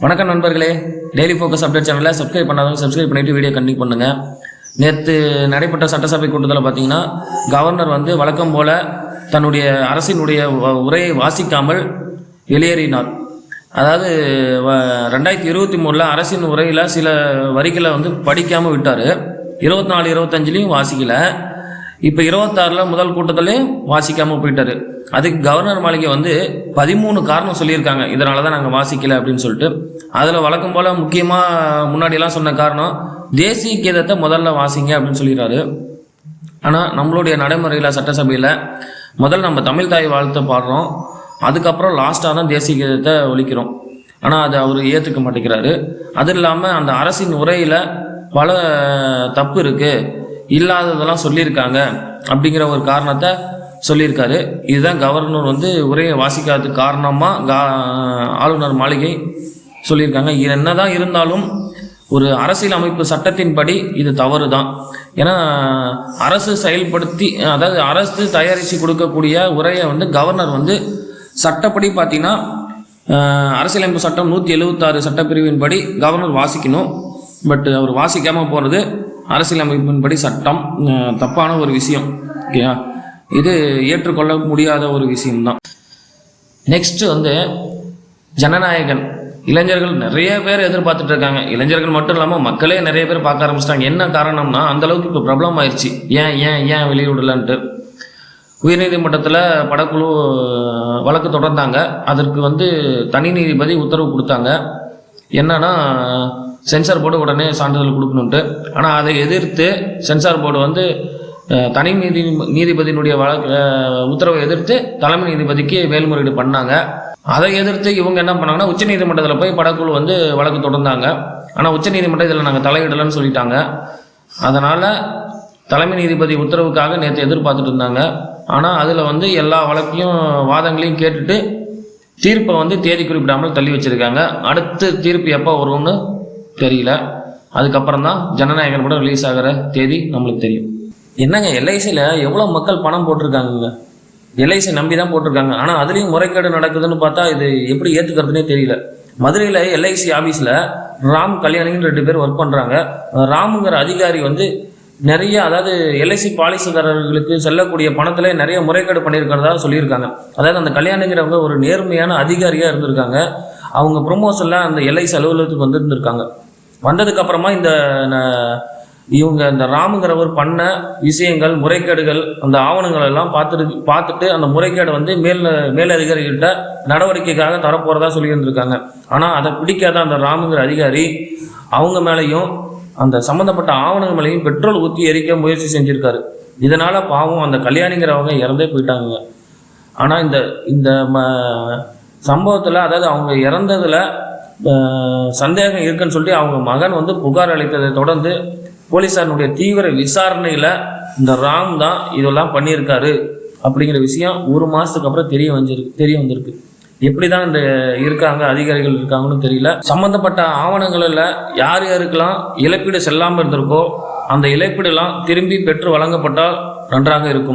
வணக்கம் நண்பர்களே, daily focus update சேனலில் சப்ஸ்கிரைப் பண்ணாதவங்க சப்ஸ்கிரைப் பண்ணிவிட்டு வீடியோ கண்டினியூ பண்ணுங்கள். நேற்று நடைபெற்ற சட்டசபை கூட்டத்தில் பார்த்தீங்கன்னா கவர்னர் வழக்கம் போல் தன்னுடைய அரசினுடைய உரையை வாசிக்காமல் வெளியேறினார். அதாவது 2023 அரசின் உரையில் சில வரிகளை படிக்காமல் விட்டார். 24, 25 வாசிக்கல. இப்போ 26 முதல் கூட்டத்திலையும் வாசிக்காமல் போயிட்டார். அதுக்கு கவர்னர் மாளிகை 13 காரணம் சொல்லியிருக்காங்க, இதனால தான் நாங்கள் வாசிக்கல அப்படின்னு சொல்லிட்டு. அதில் வழக்கம் போல் முக்கியமாக முன்னாடியெல்லாம் சொன்ன காரணம் தேசிய கீதத்தை முதல்ல வாசிங்க அப்படின்னு சொல்லிடுறாரு. ஆனால் நம்மளுடைய நடைமுறையில் சட்டசபையில் முதல் நம்ம தமிழ் தாய் வாழ்த்தை பாடுறோம், அதுக்கப்புறம் லாஸ்ட்டாக தான் தேசிய கீதத்தை ஒலிக்கிறோம். ஆனால் அதை அவர் ஏற்றுக்க மாட்டேங்கிறாரு. அது இல்லாமல் அந்த அரசின் உரையில் பல தப்பு இருக்குது, இல்லாததெல்லாம் சொல்லியிருக்காங்க அப்படிங்கிற ஒரு காரணத்தை சொல்லியிருக்காரு. இதுதான் கவர்னர் உரையை வாசிக்காததுக்கு காரணமாக ஆளுநர் மாளிகை சொல்லியிருக்காங்க. இது என்னதான் இருந்தாலும் ஒரு அரசியல் அமைப்பு சட்டத்தின்படி இது தவறு தான். ஏன்னா அரசு செயல்படுத்தி, அதாவது அரசு தயாரித்து கொடுக்கக்கூடிய உரையை கவர்னர் சட்டப்படி பார்த்தீங்கன்னா அரசியலமைப்பு சட்டம் 176 சட்டப்பிரிவின்படி கவர்னர் வாசிக்கணும். பட் அவர் வாசிக்காமல் போகிறது அரசியலமைப்பின்படி சட்டம் தப்பான ஒரு விஷயம். ஓகேயா, இது ஏற்றுக்கொள்ள முடியாத ஒரு விஷயம்தான். நெக்ஸ்ட் ஜனநாயகன். இளைஞர்கள் நிறைய பேர் எதிர்பார்த்துட்டு இருக்காங்க. இளைஞர்கள் மட்டும் இல்லாமல் மக்களே நிறைய பேர் பார்க்க ஆரம்பிச்சிட்டாங்க. என்ன காரணம்னா அந்த அளவுக்கு இப்போ பிரபலம் ஆயிடுச்சு. ஏன் வெளியிடலன்ட்டு உயர்நீதிமன்றத்தில் படக்குழு வழக்கு தொடர்ந்தாங்க. அதற்கு தனி நீதிபதி உத்தரவு கொடுத்தாங்க. என்னன்னா சென்சார் போர்டு உடனே சான்றிதழ் கொடுக்கணுன்ட்டு. ஆனால் அதை எதிர்த்து சென்சார் போர்டு தனி நீதிபதியினுடைய உத்தரவை எதிர்த்து தலைமை நீதிபதிக்கு மேல்முறையீடு பண்ணாங்க. அதை எதிர்த்து இவங்க என்ன பண்ணாங்கன்னா உச்ச நீதிமன்றத்தில் போய் படக்குழு வழக்கு தொடர்ந்தாங்க. ஆனால் உச்ச நீதிமன்றம் இதில் நாங்கள் தலையிடலன்னு சொல்லிட்டாங்க. அதனால் தலைமை நீதிபதி உத்தரவுக்காக நேற்று எதிர்பார்த்துட்டு இருந்தாங்க. ஆனால் அதில் எல்லா வழக்கையும் வாதங்களையும் கேட்டுட்டு தீர்ப்பை தேதி குறிப்பிடாமல் தள்ளி வச்சுருக்காங்க. அடுத்து தீர்ப்பு எப்போ வரும்னு தெரியல. அதுக்கப்புறம் தான் ஜனநாயகன் கூட ரிலீஸ் ஆகிற தேதி நம்மளுக்கு தெரியும். என்னங்க, எல்ஐசியில் எவ்வளோ மக்கள் பணம் போட்டிருக்காங்க, எல்ஐசி நம்பி தான் போட்டிருக்காங்க. ஆனால் அதுலேயும் முறைகேடு நடக்குதுன்னு பார்த்தா இது எப்படி ஏற்றுக்கிறதுனே தெரியல. மதுரையில் எல்ஐசி ஆஃபீஸில் ராம், கல்யாணின்னு 2 பேர் ஒர்க் பண்ணுறாங்க. ராமுங்கிற அதிகாரி நிறைய, அதாவது எல்ஐசி பாலிசிதாரர்களுக்கு செல்லக்கூடிய பணத்தில் நிறைய முறைகேடு பண்ணியிருக்கிறதா சொல்லியிருக்காங்க. அதாவது அந்த கல்யாணிங்கிறவங்க ஒரு நேர்மையான அதிகாரியாக இருந்திருக்காங்க. அவங்க ப்ரொமோஷனில் அந்த எல்ஐசி அலுவலகத்துக்கு வந்திருந்திருக்காங்க. வந்ததுக்கப்புறமா இந்த ராமுங்கிறவர் பண்ண விஷயங்கள், முறைகேடுகள், அந்த ஆவணங்கள் எல்லாம் பார்த்துட்டு அந்த முறைகேடை மேலதிகாரிகிட்ட நடவடிக்கைக்காக தரப்போகிறதா சொல்லியிருந்திருக்காங்க. ஆனால் அதை பிடிக்காத அந்த ராமுங்கிற அதிகாரி அவங்க மேலேயும் அந்த சம்மந்தப்பட்ட ஆவணங்கள் மேலேயும் பெட்ரோல் ஊற்றி எரிக்க முயற்சி செஞ்சுருக்காரு. இதனால் பாவம் அந்த கல்யாணிங்கிறவங்க இறந்தே போயிட்டாங்க. ஆனால் இந்த சம்பவத்தில், அதாவது அவங்க இறந்ததில் சந்தேகம் இருக்குன்னு சொல்லிட்டு அவங்க மகன் புகார் அளித்ததை தொடர்ந்து போலீஸாருடைய தீவிர விசாரணையில் இந்த ராம் தான் இதெல்லாம் பண்ணியிருக்காரு அப்படிங்கிற விஷயம் 1 மாதத்துக்கு அப்புறம் தெரிய வந்திருக்கு. எப்படி தான் இந்த அதிகாரிகள் இருக்காங்கன்னு தெரியல. சம்மந்தப்பட்ட ஆவணங்களில் யார் யாருக்கெல்லாம் இழப்பீடு செல்லாமல் இருந்திருக்கோ அந்த இழப்பீடுலாம் திரும்பி பெற்று வழங்கப்பட்டால் நன்றாக இருக்கும்.